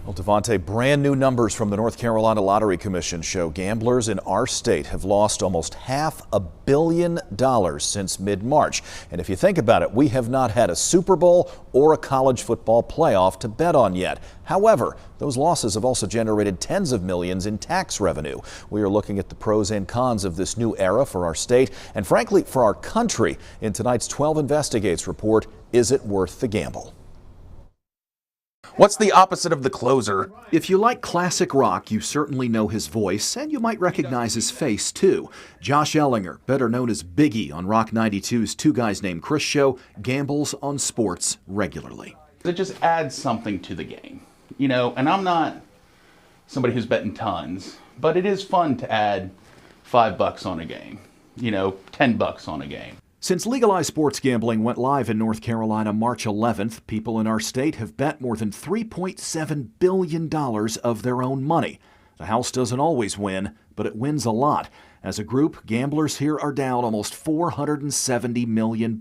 Well, Devontae, brand new numbers from the North Carolina Lottery Commission show gamblers in our state have lost almost $500 million since mid-March. And if you think about it, we have not had a Super Bowl or a college football playoff to bet on yet. However, those losses have also generated tens of millions in tax revenue. We are looking at the pros and cons of this new era for our state and, frankly, for our country in tonight's 12 Investigates report, Is It Worth the Gamble? What's the opposite of the closer? If you like classic rock, you certainly know his voice, and you might recognize his face, too. Josh Ellinger, better known as Biggie on Rock 92's Two Guys Named Chris show, gambles on sports regularly. It just adds something to the game, you know, and I'm not somebody who's betting tons, but it is fun to add $5 on a game, you know, $10 on a game. Since legalized sports gambling went live in North Carolina March 11th, people in our state have bet more than $3.7 billion of their own money. The house doesn't always win, but it wins a lot. As a group, gamblers here are down almost $470 million,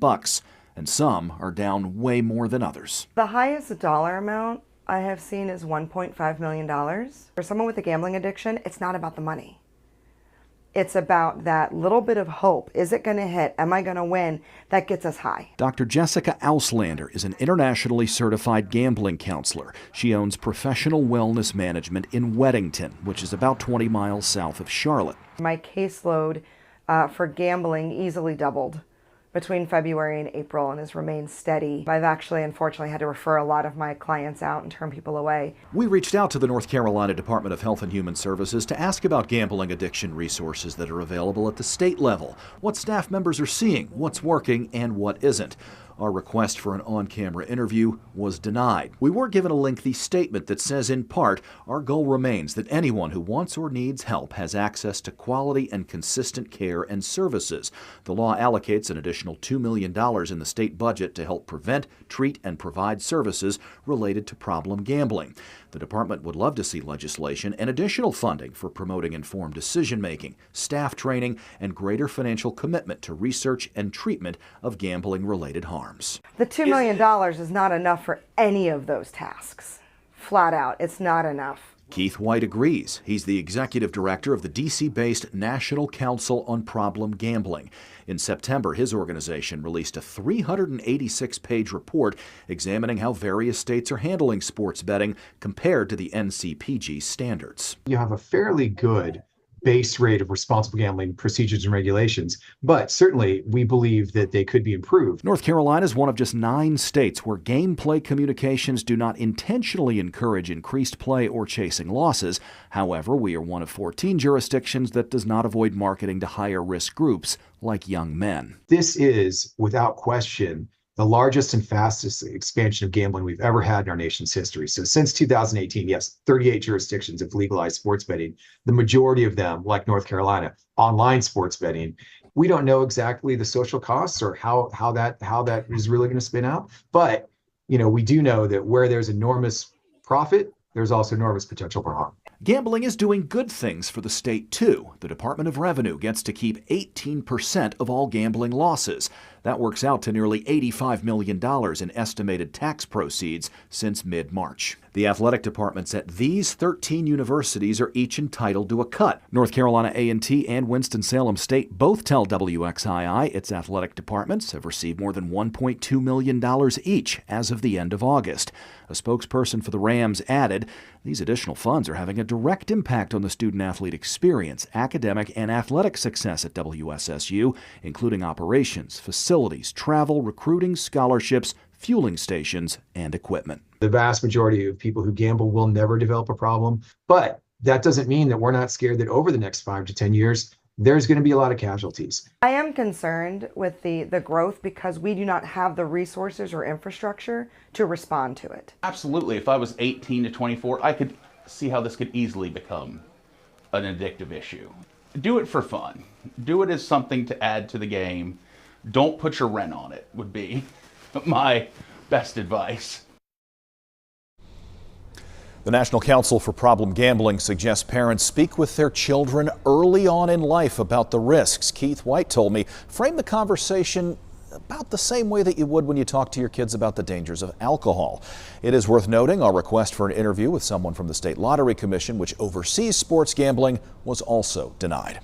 and some are down way more than others. The highest dollar amount I have seen is $1.5 million. For someone with a gambling addiction, it's not about the money. It's about that little bit of hope. Is it going to hit? Am I going to win? That gets us high. Dr. Jessica Auslander is an internationally certified gambling counselor. She owns Professional Wellness Management in Weddington, which is about 20 miles south of Charlotte. My caseload for gambling easily doubled between February and April and has remained steady. I've actually, unfortunately, had to refer a lot of my clients out and turn people away. We reached out to the North Carolina Department of Health and Human Services to ask about gambling addiction resources that are available at the state level, what staff members are seeing, what's working, and what isn't. Our request for an on-camera interview was denied. We were given a lengthy statement that says, in part, our goal remains that anyone who wants or needs help has access to quality and consistent care and services. The law allocates an additional $2 million in the state budget to help prevent, treat, and provide services related to problem gambling. The department would love to see legislation and additional funding for promoting informed decision-making, staff training, and greater financial commitment to research and treatment of gambling-related harms. The $2 million is not enough for any of those tasks. Flat out, it's not enough. Keith White agrees. He's the executive director of the D.C.-based National Council on Problem Gambling. In September, his organization released a 386-page report examining how various states are handling sports betting compared to the NCPG standards. You have a fairly good base rate of responsible gambling procedures and regulations, but certainly we believe that they could be improved. North Carolina is one of just 9 states where gameplay communications do not intentionally encourage increased play or chasing losses. However, we are one of 14 jurisdictions that does not avoid marketing to higher risk groups like young men. This is, without question, the largest and fastest expansion of gambling we've ever had in our nation's history. So since 2018, yes, 38 jurisdictions have legalized sports betting. The majority of them, like North Carolina, online sports betting. We don't know exactly the social costs or how that is really going to spin out. But, you know, we do know that where there's enormous profit, there's also enormous potential for harm. Gambling is doing good things for the state, too. The Department of Revenue gets to keep 18% of all gambling losses. That works out to nearly $85 million in estimated tax proceeds since mid-March. The athletic departments at these 13 universities are each entitled to a cut. North Carolina A&T and Winston-Salem State both tell WXII its athletic departments have received more than $1.2 million each as of the end of August. A spokesperson for the Rams added, these additional funds are having a direct impact on the student-athlete experience, academic and athletic success at WSSU, including operations, facilities, travel, recruiting, scholarships, fueling stations, and equipment. The vast majority of people who gamble will never develop a problem, but that doesn't mean that we're not scared that over the next 5 to 10 years, there's going to be a lot of casualties. I am concerned with the growth because we do not have the resources or infrastructure to respond to it. Absolutely. If I was 18 to 24, I could see how this could easily become an addictive issue. Do it for fun. Do it as something to add to the game. Don't put your rent on it would be my best advice. The National Council for Problem Gambling suggests parents speak with their children early on in life about the risks. Keith White told me, frame the conversation about the same way that you would when you talk to your kids about the dangers of alcohol. It is worth noting our request for an interview with someone from the State Lottery Commission, which oversees sports gambling, was also denied.